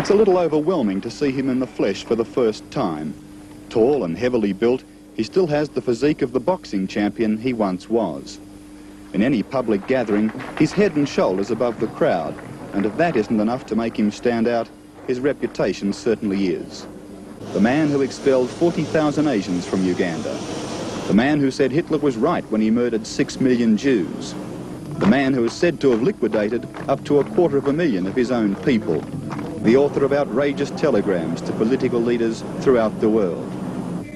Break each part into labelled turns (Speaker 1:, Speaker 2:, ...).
Speaker 1: It's a little overwhelming to see him in the flesh for the first time. Tall and heavily built, he still has the physique of the boxing champion he once was. In any public gathering, he's head and shoulders above the crowd, and if that isn't enough to make him stand out, his reputation certainly is. The man who expelled 40,000 Asians from Uganda. The man who said Hitler was right when he murdered 6 million Jews. The man who is said to have liquidated up to 250,000 of his own people. The author of outrageous telegrams to political leaders throughout the world.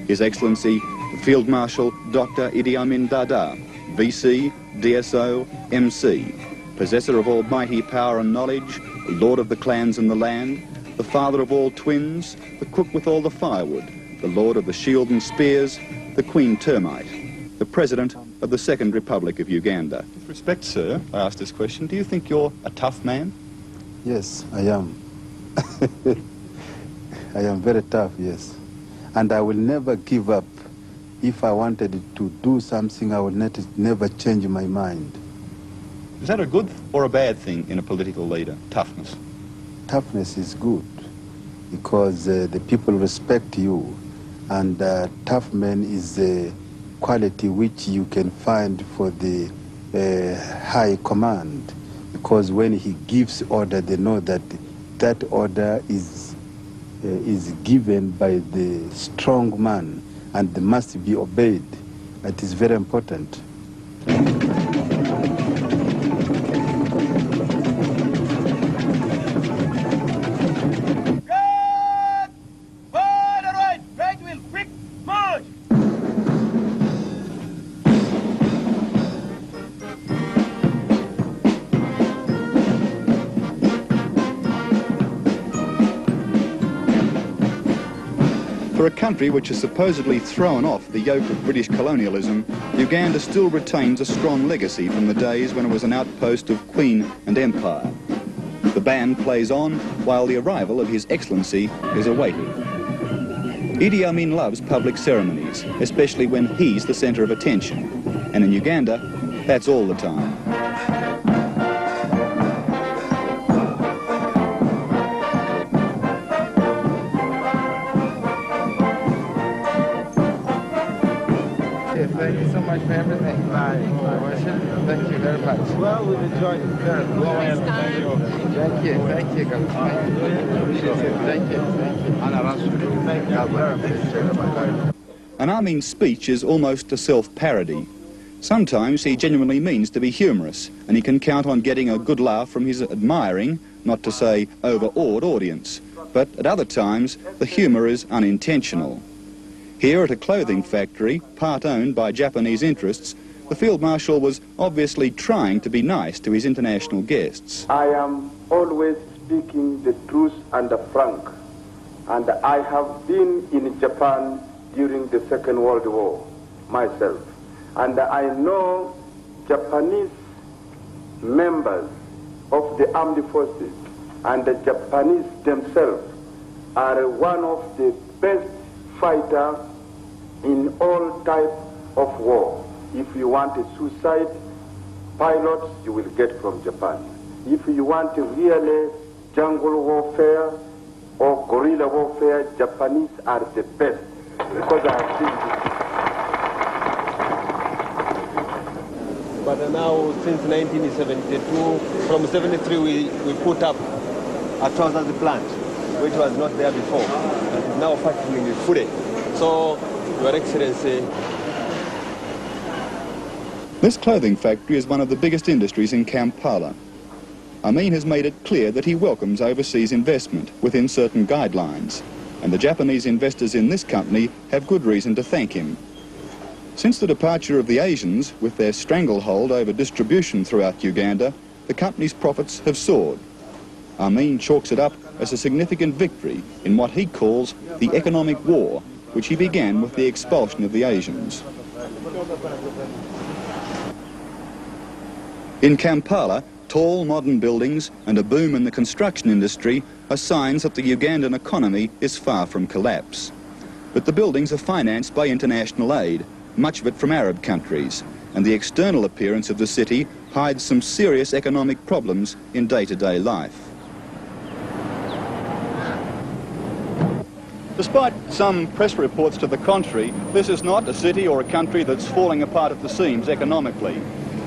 Speaker 1: His Excellency, Field Marshal Dr. IDI AMIN DADA, VC, DSO, MC, possessor of almighty power and knowledge, lord of the clans and the land, the father of all twins, the cook with all the firewood, the lord of the shield and spears, the Queen Termite, the President of the Second Republic of Uganda. With respect, sir, I asked this question, do you think you're a tough man?
Speaker 2: Yes, I am. I am very tough, yes. And I will never give up. If I wanted to do something, I will never change my mind.
Speaker 1: Is that a good or a bad thing in a political leader, toughness?
Speaker 2: Toughness is good because the people respect you, and tough man is a quality which you can find for the high command, because when he gives order, they know that that order is given by the strong man and they must be obeyed. That is very important.
Speaker 1: For a country which has supposedly thrown off the yoke of British colonialism, Uganda still retains a strong legacy from the days when it was an outpost of Queen and Empire. The band plays on while the arrival of His Excellency is awaited. Idi Amin loves public ceremonies, especially when he's the centre of attention. And in Uganda, that's all the time.
Speaker 3: Thank you so much for everything. Thank you very much. Well, we enjoyed it very much. Thank you. Thank you. Thank you. Thank you.
Speaker 1: An Amin's speech is almost a self-parody. Sometimes he genuinely means to be humorous, and he can count on getting a good laugh from his admiring, not to say overawed audience. But at other times, the humour is unintentional. Here at a clothing factory, part owned by Japanese interests, the Field Marshal was obviously trying to be nice to his international guests.
Speaker 4: I am always speaking the truth and the frank, and I have been in Japan during the Second World War myself, and I know Japanese members of the armed forces and the Japanese themselves are one of the best fighters in all types of war. If you want a suicide pilot, you will get from Japan. If you want a really jungle warfare or guerrilla warfare, Japanese are the best, because I have seen this.
Speaker 5: But now, since 1972, from 73, we put up a trousers plant, which was not there before. And is now factoring fully. So, Your Excellency.
Speaker 1: This clothing factory is one of the biggest industries in Kampala. Amin has made it clear that he welcomes overseas investment within certain guidelines, and the Japanese investors in this company have good reason to thank him. Since the departure of the Asians, with their stranglehold over distribution throughout Uganda, the company's profits have soared. Amin chalks it up as a significant victory in what he calls the economic war, which he began with the expulsion of the Asians. In Kampala, tall modern buildings and a boom in the construction industry are signs that the Ugandan economy is far from collapse. But the buildings are financed by international aid, much of it from Arab countries, and the external appearance of the city hides some serious economic problems in day-to-day life. Despite some press reports to the contrary, this is not a city or a country that's falling apart at the seams economically.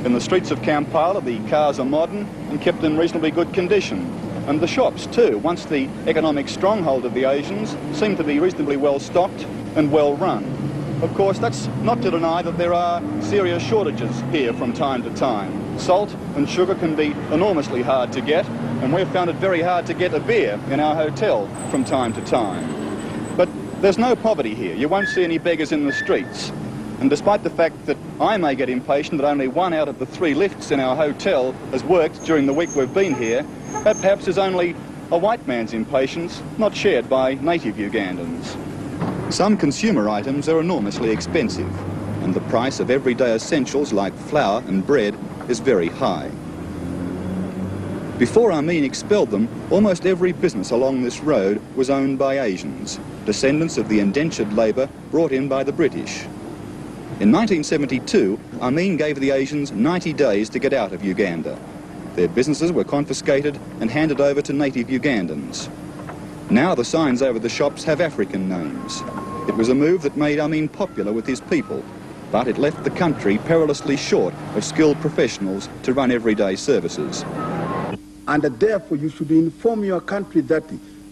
Speaker 1: In the streets of Kampala, the cars are modern and kept in reasonably good condition. And the shops too, once the economic stronghold of the Asians, seem to be reasonably well stocked and well run. Of course, that's not to deny that there are serious shortages here from time to time. Salt and sugar can be enormously hard to get, and we've found it very hard to get a beer in our hotel from time to time. But there's no poverty here. You won't see any beggars in the streets. And despite the fact that I may get impatient that only 1 out of the 3 lifts in our hotel has worked during the week we've been here, that perhaps is only a white man's impatience, not shared by native Ugandans. Some consumer items are enormously expensive, and the price of everyday essentials like flour and bread is very high. Before Amin expelled them, almost every business along this road was owned by Asians, descendants of the indentured labour brought in by the British. In 1972, Amin gave the Asians 90 days to get out of Uganda. Their businesses were confiscated and handed over to native Ugandans. Now the signs over the shops have African names. It was a move that made Amin popular with his people, but it left the country perilously short of skilled professionals to run everyday services.
Speaker 2: And therefore you should inform your country that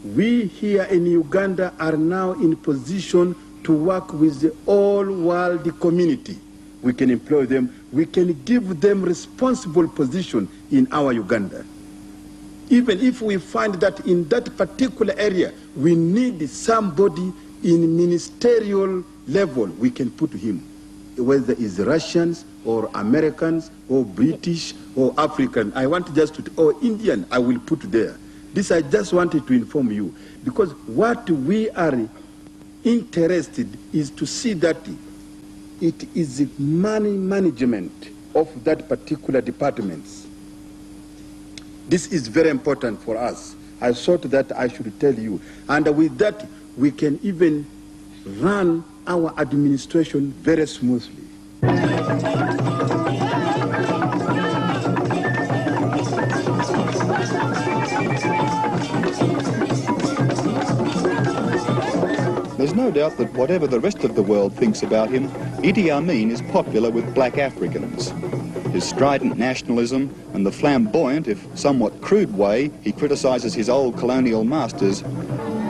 Speaker 2: we here in Uganda are now in position to work with the all-world community. We can employ them, we can give them responsible position in our Uganda. Even if we find that in that particular area we need somebody in ministerial level, we can put him. Whether it's Russians or Americans or British or African, I want just to, or Indian, I will put there. This I just wanted to inform you, because what we are interested is to see that it is the money management of that particular departments. This is very important for us. I thought that I should tell you. And with that, we can even run our administration very smoothly.
Speaker 1: There's no doubt that whatever the rest of the world thinks about him, Idi Amin is popular with black Africans. His strident nationalism and the flamboyant, if somewhat crude way he criticises his old colonial masters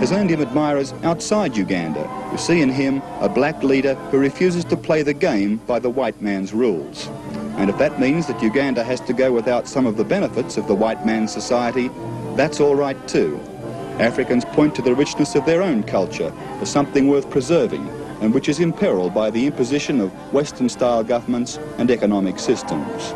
Speaker 1: has earned him admirers outside Uganda, who see in him a black leader who refuses to play the game by the white man's rules. And if that means that Uganda has to go without some of the benefits of the white man's society, that's all right too. Africans point to the richness of their own culture as something worth preserving, and which is imperiled by the imposition of Western-style governments and economic systems.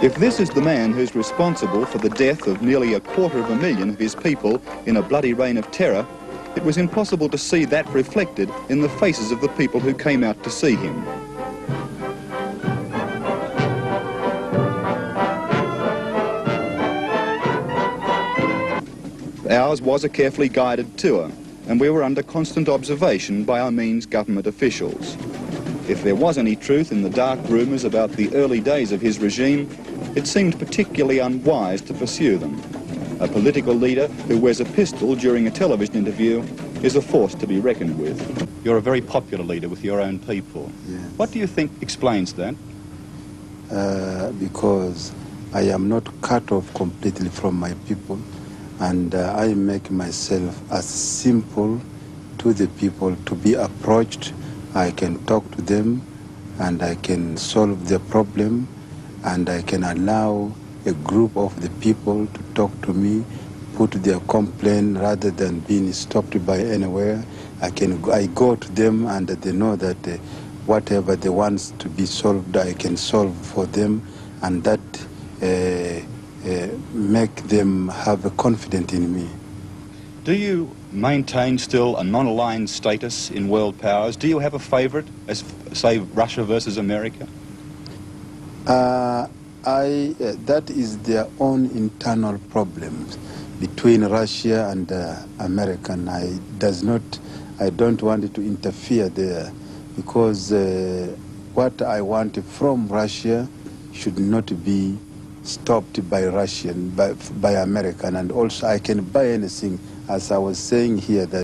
Speaker 1: If this is the man who's responsible for the death of nearly 250,000 of his people in a bloody reign of terror, it was impossible to see that reflected in the faces of the people who came out to see him. Ours was a carefully guided tour, and we were under constant observation by Amin's government officials. If there was any truth in the dark rumours about the early days of his regime, it seemed particularly unwise to pursue them. A political leader who wears a pistol during a television interview is a force to be reckoned with. You're a very popular leader with your own people.
Speaker 2: Yes.
Speaker 1: What do you think explains that?
Speaker 2: Because I am not cut off completely from my people, and I make myself as simple to the people to be approached. I can talk to them and I can solve their problem, and I can allow a group of the people to talk to me, put their complaint rather than being stopped by anywhere. I go to them and they know that whatever they want to be solved, I can solve for them, and that make them have a confidence in me.
Speaker 1: Do you maintain still a non-aligned status in world powers? Do you have a favourite, as say Russia versus America?
Speaker 2: That is their own internal problems between Russia and American. I don't want to interfere there, because what I want from Russia should not be stopped by Russian, by American, and also I can buy anything, as I was saying here, that